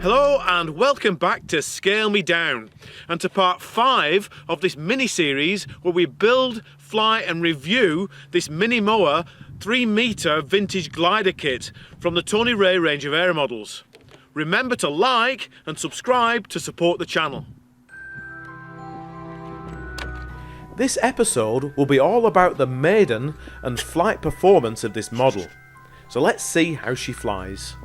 Hello and welcome back to Scale Me Down and to part 5 of this mini-series where we build, fly and review this Minimoa 3-metre vintage glider kit from the Tony Ray range of aero models. Remember to like and subscribe to support the channel. This episode will be all about the Maiden and flight performance of this model. So let's see how she flies.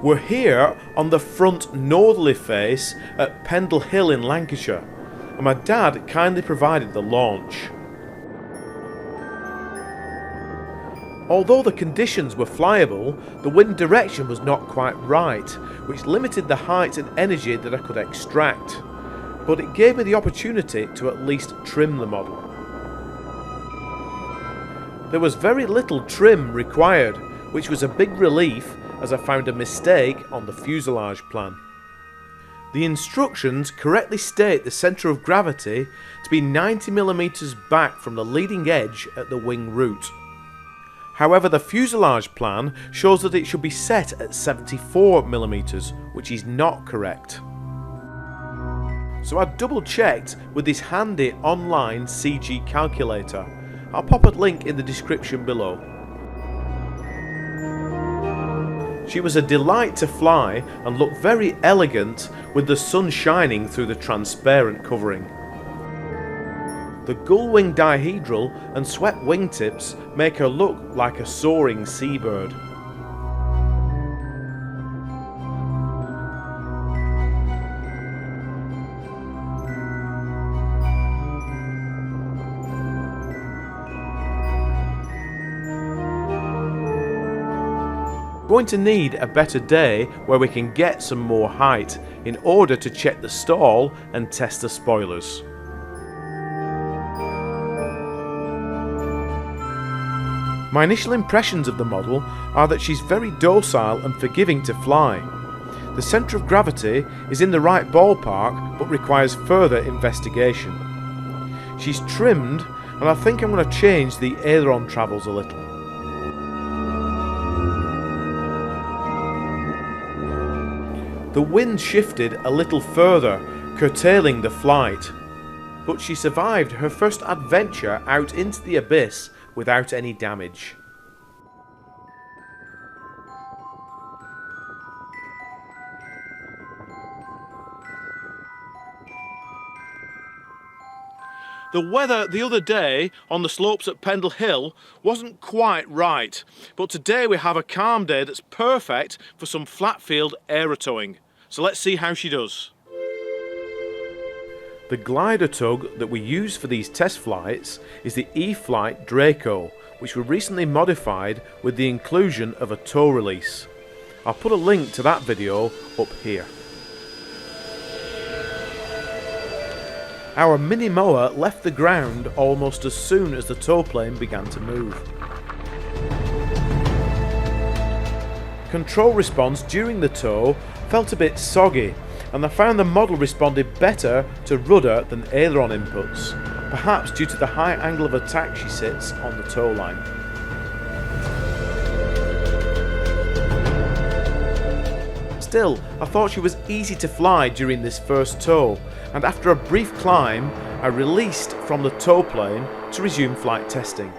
We're here on the front northerly face at Pendle Hill in Lancashire, and my dad kindly provided the launch. Although the conditions were flyable, the wind direction was not quite right, which limited the height and energy that I could extract, but it gave me the opportunity to at least trim the model. There was very little trim required, which was a big relief as I found a mistake on the fuselage plan. The instructions correctly state the centre of gravity to be 90mm back from the leading edge at the wing root. However, the fuselage plan shows that it should be set at 74mm, which is not correct. So I double checked with this handy online CG calculator. I'll pop a link in the description below. She was a delight to fly and looked very elegant with the sun shining through the transparent covering. The gull-wing dihedral and swept wingtips make her look like a soaring seabird. Going to need a better day where we can get some more height in order to check the stall and test the spoilers. My initial impressions of the model are that she's very docile and forgiving to fly. The centre of gravity is in the right ballpark but requires further investigation. She's trimmed and I think I'm going to change the aileron travels a little. The wind shifted a little further, curtailing the flight, but she survived her first adventure out into the abyss without any damage. The weather the other day on the slopes at Pendle Hill wasn't quite right, but today we have a calm day that's perfect for some flat field aerotowing. So let's see how she does. The glider tug that we use for these test flights is the EFlite Draco, which we recently modified with the inclusion of a tow release. I'll put a link to that video up here. Our Minimoa left the ground almost as soon as the tow plane began to move. Control response during the tow felt a bit soggy, and I found the model responded better to rudder than aileron inputs, perhaps due to the high angle of attack she sits on the tow line. Still, I thought she was easy to fly during this first tow, and after a brief climb, I released from the tow plane to resume flight testing.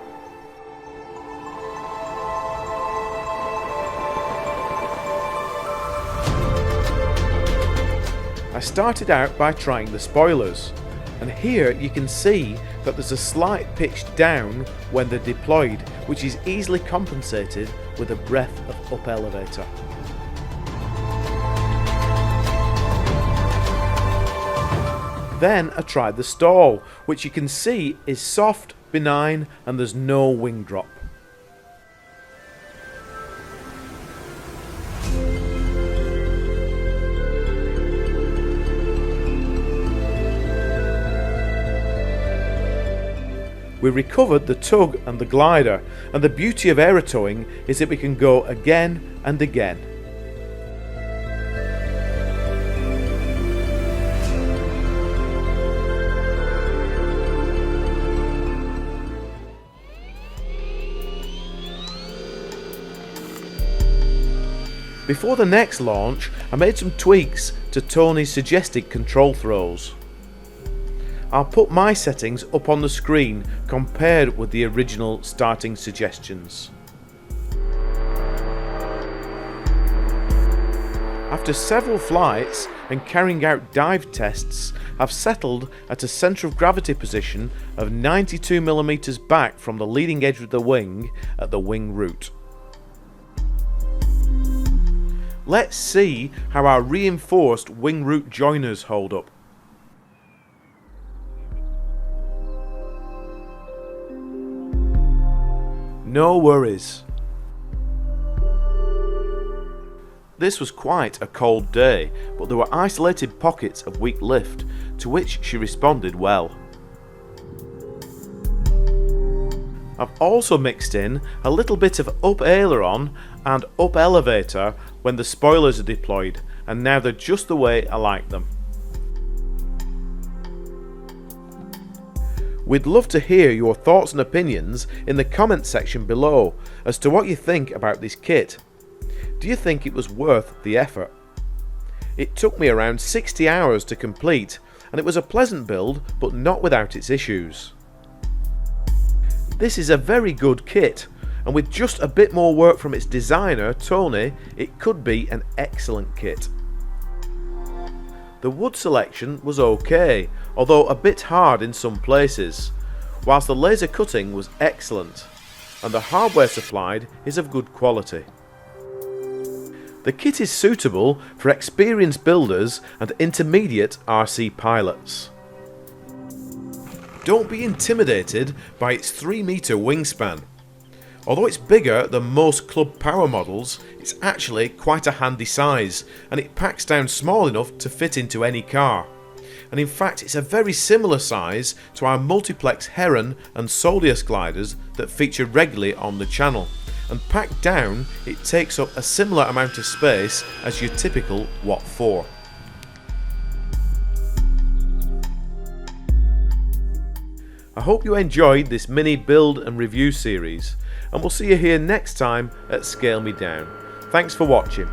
I started out by trying the spoilers, and here you can see that there's a slight pitch down when they're deployed, which is easily compensated with a breath of up elevator. Then I tried the stall, which you can see is soft, benign, and there's no wing drop. We recovered the tug and the glider, and the beauty of aerotowing is that we can go again and again. Before the next launch, I made some tweaks to Tony's suggested control throws. I'll put my settings up on the screen compared with the original starting suggestions. After several flights and carrying out dive tests, I've settled at a centre of gravity position of 92mm back from the leading edge of the wing at the wing root. Let's see how our reinforced wing root joiners hold up. No worries. This was quite a cold day, but there were isolated pockets of weak lift, to which she responded well. I've also mixed in a little bit of up aileron and up elevator when the spoilers are deployed, and now they're just the way I like them. We'd love to hear your thoughts and opinions in the comments section below as to what you think about this kit. Do you think it was worth the effort? It took me around 60 hours to complete, and it was a pleasant build, but not without its issues. This is a very good kit, and with just a bit more work from its designer, Tony, it could be an excellent kit. The wood selection was okay, although a bit hard in some places, whilst the laser cutting was excellent, and the hardware supplied is of good quality. The kit is suitable for experienced builders and intermediate RC pilots. Don't be intimidated by its 3-metre wingspan. Although it's bigger than most Club Power models, it's actually quite a handy size, and it packs down small enough to fit into any car. And in fact, it's a very similar size to our multiplex Heron and Soldier gliders that feature regularly on the channel. And packed down, it takes up a similar amount of space as your typical Watt 4. I hope you enjoyed this mini build and review series, and we'll see you here next time at Scale Me Down. Thanks for watching.